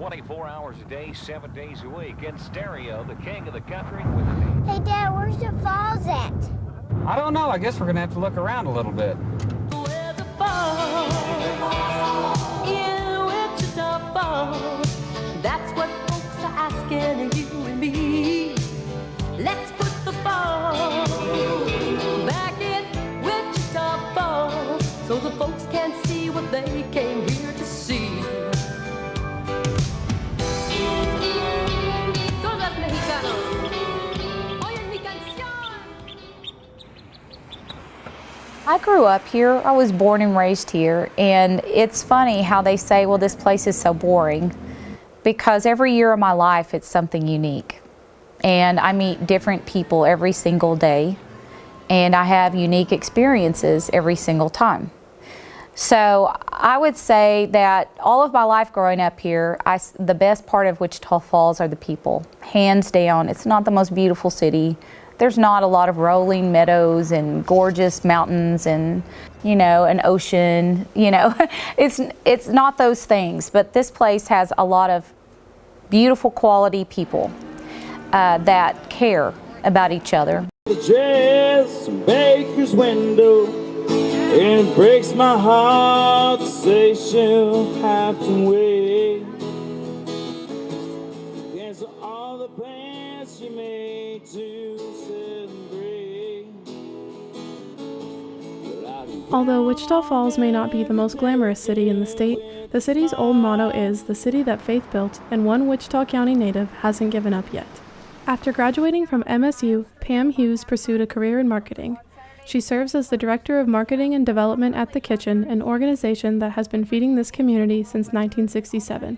24 hours a day, 7 days a week. In stereo, the king of the country. Hey, Dad, where's the falls at? I don't know. I guess we're going to have to look around a little bit. Where's the falls? In Wichita Falls. That's what folks are asking you and me. Let's put the falls back in Wichita Falls so the folks can see what they came here to see. I grew up here. I was born and raised here, and it's funny how they say, well, this place is so boring, because every year of my life it's something unique, and I meet different people every single day, and I have unique experiences every single time. So I would say that all of my life growing up here, the best part of Wichita Falls are the people, hands down. It's not the most beautiful city. There's not a lot of rolling meadows and gorgeous mountains and, you know, an ocean, you know. It's not those things, but this place has a lot of beautiful quality people that care about each other. Dress and baker's window, and it breaks my heart to say she'll have to wait. Against all the plans she made to Although Wichita Falls may not be the most glamorous city in the state, the city's old motto is the city that faith built, and one Wichita County native hasn't given up yet. After graduating from MSU, Pam Hughes pursued a career in marketing. She serves as the Director of Marketing and Development at The Kitchen, an organization that has been feeding this community since 1967.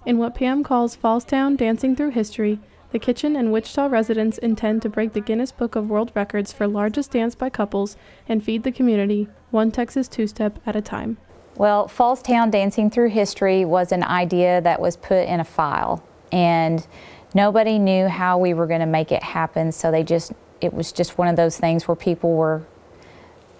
In what Pam calls Fallstown Dancing Through History, The Kitchen and Wichita residents intend to break the Guinness Book of World Records for largest dance by couples and feed the community, one Texas two-step at a time. Well, Fallstown Dancing Through History was an idea that was put in a file, and nobody knew how we were going to make it happen, so it was just one of those things where people were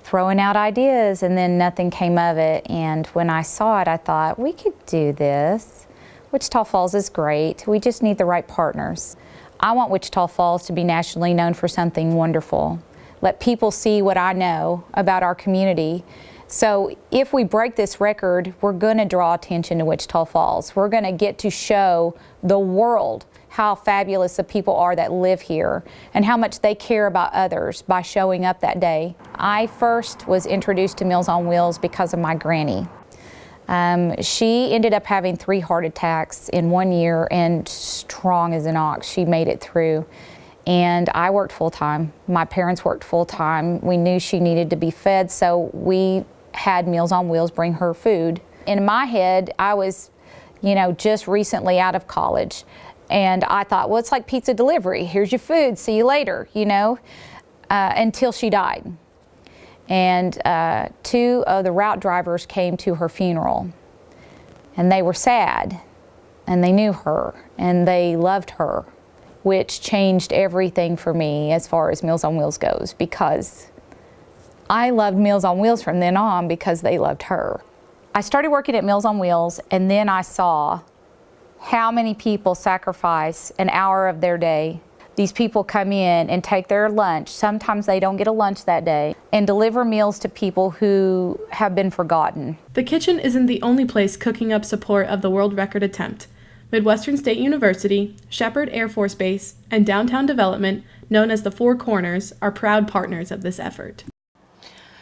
throwing out ideas and then nothing came of it. And when I saw it, I thought, we could do this. Wichita Falls is great. We just need the right partners. I want Wichita Falls to be nationally known for something wonderful. Let people see what I know about our community. So if we break this record, we're going to draw attention to Wichita Falls. We're going to get to show the world how fabulous the people are that live here and how much they care about others by showing up that day. I first was introduced to Meals on Wheels because of my granny. She ended up having 3 heart attacks in 1 year, and strong as an ox, she made it through. And I worked full-time. My parents worked full-time. We knew she needed to be fed, so we had Meals on Wheels bring her food. In my head, I was, just recently out of college, and I thought, well, it's like pizza delivery. Here's your food, see you later, until she died. And 2 of the route drivers came to her funeral, and they were sad, and they knew her, and they loved her, which changed everything for me as far as Meals on Wheels goes, because I loved Meals on Wheels from then on because they loved her. I started working at Meals on Wheels, and then I saw how many people sacrifice an hour of their day. These people come in and take their lunch, sometimes they don't get a lunch that day, and deliver meals to people who have been forgotten. The Kitchen isn't the only place cooking up support of the world record attempt. Midwestern State University, Shepherd Air Force Base, and Downtown Development, known as the Four Corners, are proud partners of this effort.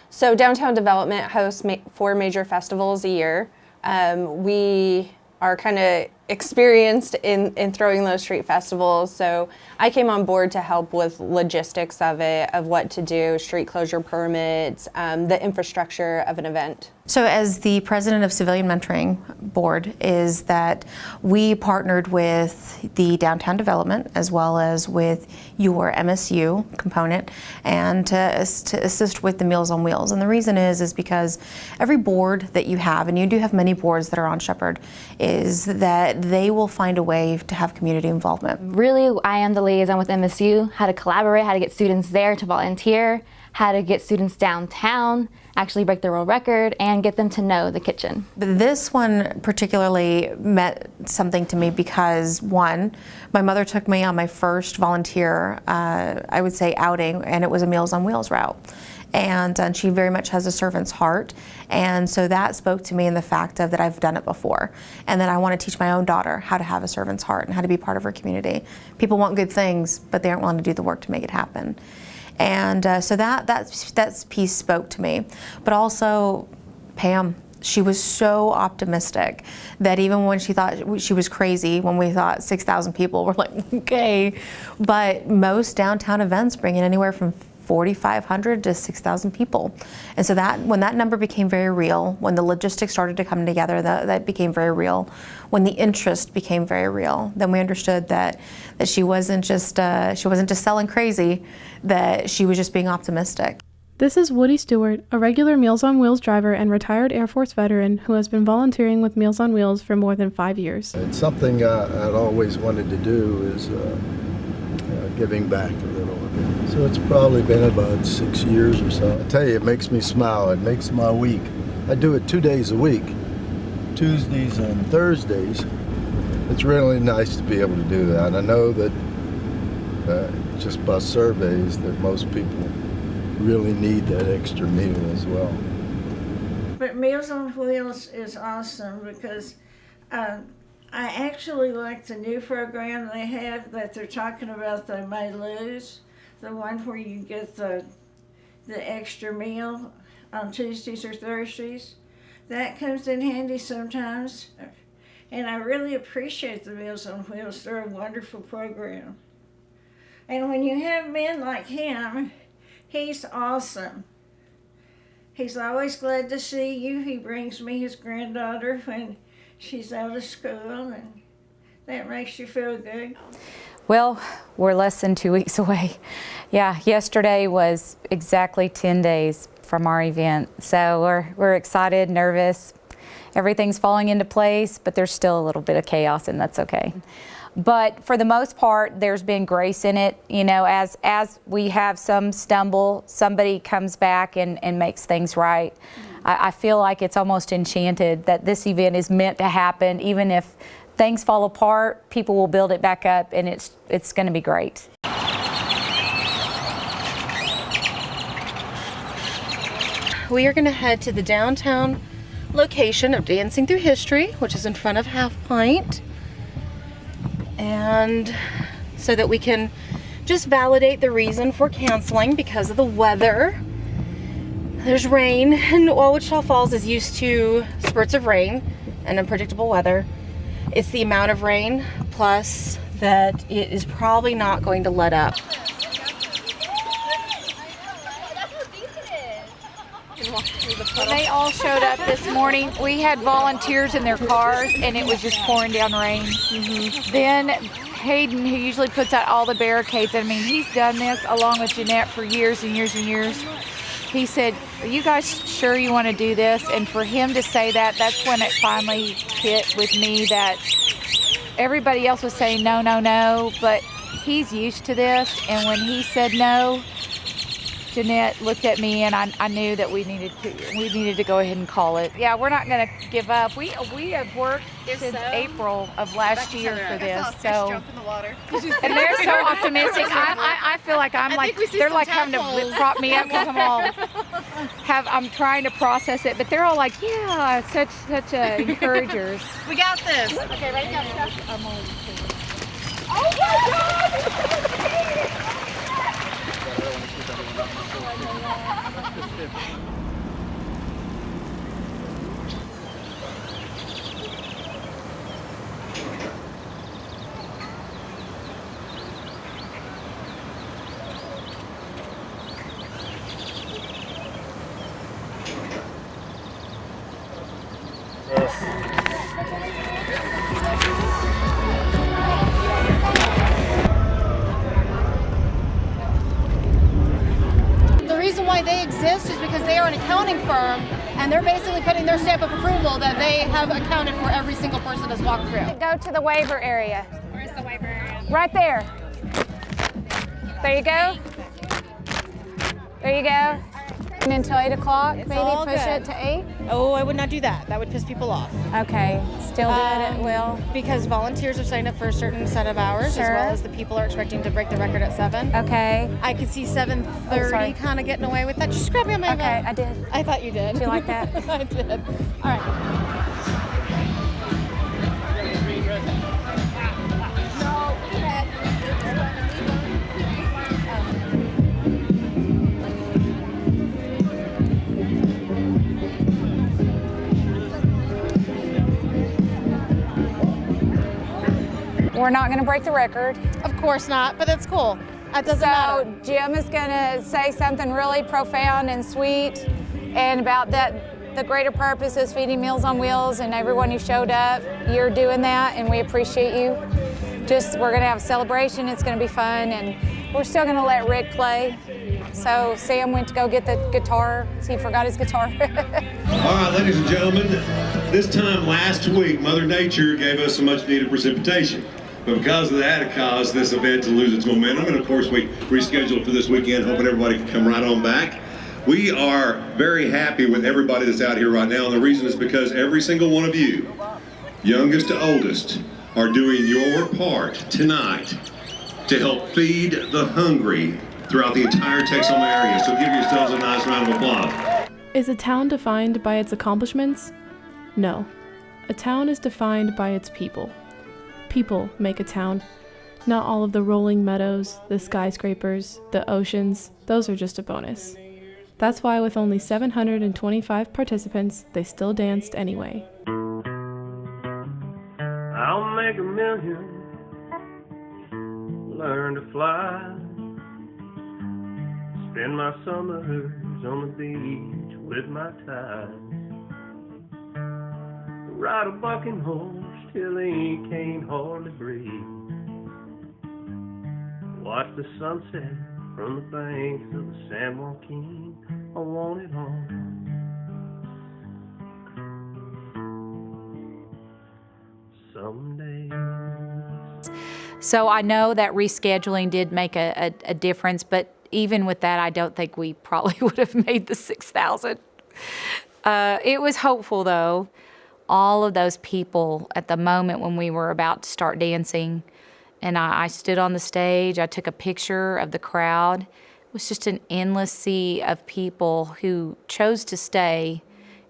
So Downtown Development hosts 4 major festivals a year. We are kind of experienced in throwing those street festivals, so I came on board to help with logistics of it, of what to do, street closure permits, the infrastructure of an event. So as the president of Civilian Mentoring Board, is that we partnered with the Downtown Development as well as with your MSU component, and to assist with the Meals on Wheels. And the reason is because every board that you have, and you do have many boards that are on Shepherd, is that they will find a way to have community involvement. Really, I am the liaison with MSU, how to collaborate, how to get students there to volunteer, how to get students downtown, actually break the world record and get them to know the kitchen. This one particularly meant something to me because, one, my mother took me on my first volunteer, I would say, outing, and it was a Meals on Wheels route. And she very much has a servant's heart, and so that spoke to me in the fact of that I've done it before, and that I want to teach my own daughter how to have a servant's heart and how to be part of her community. People want good things, but they aren't willing to do the work to make it happen. And so that piece spoke to me. But also, Pam, she was so optimistic that even when she thought she was crazy, when we thought 6,000 people, we're like, okay. But most downtown events bring in anywhere from 4,500 to 6,000 people. And so that when that number became very real, when the logistics started to come together, that became very real. When the interest became very real, then we understood that she wasn't just selling crazy, that she was just being optimistic. This is Woody Stewart, a regular Meals on Wheels driver and retired Air Force veteran who has been volunteering with Meals on Wheels for more than 5 years. It's something I'd always wanted to do, is giving back a little. So it's probably been about 6 years or so. I tell you, it makes me smile. It makes my week. I do it 2 days a week, Tuesdays and Thursdays. It's really nice to be able to do that. I know that just by surveys that most people really need that extra meal as well. But Meals on Wheels is awesome because I actually like the new program they have that they're talking about, they may lose. The one where you get the extra meal on Tuesdays or Thursdays. That comes in handy sometimes. And I really appreciate the Meals on Wheels. They're a wonderful program. And when you have men like him, he's awesome. He's always glad to see you. He brings me his granddaughter when she's out of school, and that makes you feel good. Well, we're less than 2 weeks away. Yeah, yesterday was exactly 10 days from our event. So we're excited, nervous. Everything's falling into place, but there's still a little bit of chaos, and that's okay. But for the most part, there's been grace in it. You know, as we have some stumble, somebody comes back and makes things right. I feel like it's almost enchanted that this event is meant to happen. Even if things fall apart, people will build it back up, and it's going to be great. We are going to head to the downtown location of Dancing Through History, which is in front of Half Pint, and so that we can just validate the reason for canceling because of the weather. There's rain, and while Wichita Falls is used to spurts of rain and unpredictable weather, it's the amount of rain plus that it is probably not going to let up. When they all showed up this morning, we had volunteers in their cars, and it was just pouring down rain. Then Hayden, who usually puts out all the barricades, I mean, he's done this along with Jeanette for years and years and years. He said, "Are you guys sure you want to do this?" And for him to say that, that's when it finally hit with me that everybody else was saying no, no, no, but he's used to this. And when he said no, Jeanette looked at me, and I knew that we needed to go ahead and call it. Yeah, we're not going to give up. We have worked since April of last year for this. So, jump in the water. and they're so optimistic. I feel like they're like having to prop me up because I'm trying to process it. But they're all like, yeah, such encouragers. We got this. Okay, ready? Oh my God! The reason why they exist is because they are an accounting firm, and they're basically putting their stamp of approval that they have accounted for every single person that's walked through. Go to the waiver area. Where's the waiver area? Right there. There you go. There you go. Until 8 o'clock, It's maybe all push good. it to 8? Oh, I would not do that. That would piss people off. Okay, still do it at will. Because volunteers are signed up for a certain set of hours, Sure. as well as the people are expecting to break the record at 7. Okay. I could see Oh, 7:30 sorry. kind of getting away with that. Just grab me on my Okay, bed. I did. I thought you did. Did you like that? I did. All right. We're not going to break the record. Of course not, but that's cool. That doesn't matter. So Jim is going to say something really profound and sweet, and about that the greater purpose is feeding Meals on Wheels, and everyone who showed up, you're doing that, and we appreciate you. We're going to have a celebration. It's going to be fun, and we're still going to let Rick play. So Sam went to go get the guitar. He forgot his guitar. All right, ladies and gentlemen, this time last week, Mother Nature gave us some much needed precipitation. But because of that, it caused this event to lose its momentum. And of course, we rescheduled for this weekend, hoping everybody could come right on back. We are very happy with everybody that's out here right now. And the reason is because every single one of you, youngest to oldest, are doing your part tonight to help feed the hungry throughout the entire Texoma area. So give yourselves a nice round of applause. Is a town defined by its accomplishments? No. A town is defined by its people. People make a town. Not all of the rolling meadows, the skyscrapers, the oceans, those are just a bonus. That's why with only 725 participants, they still danced anyway. I'll make a million, learn to fly, spend my summers on the beach with my tide, ride a bucking horse till he can't hardly breathe, watch the sunset from the banks of the San Joaquin. I want it all. Someday. So I know that rescheduling did make a difference, but even with that, I don't think we probably would have made the 6,000. It was hopeful, though. All of those people at the moment when we were about to start dancing, and I stood on the stage, I took a picture of the crowd. It was just an endless sea of people who chose to stay,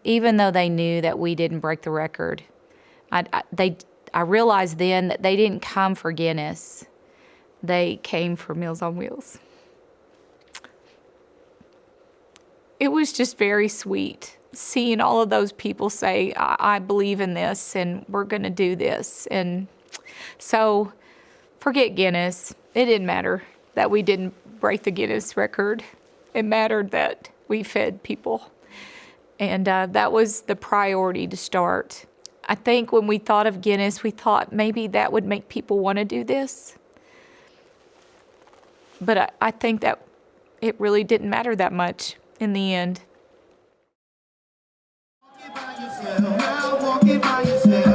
even though they knew that we didn't break the record. I realized then that they didn't come for Guinness. They came for Meals on Wheels. It was just very sweet seeing all of those people say, I believe in this and we're going to do this. And so forget Guinness. It didn't matter that we didn't break the Guinness record. It mattered that we fed people. And that was the priority to start. I think when we thought of Guinness, we thought maybe that would make people want to do this. But I think that it really didn't matter that much in the end. Walking by yourself.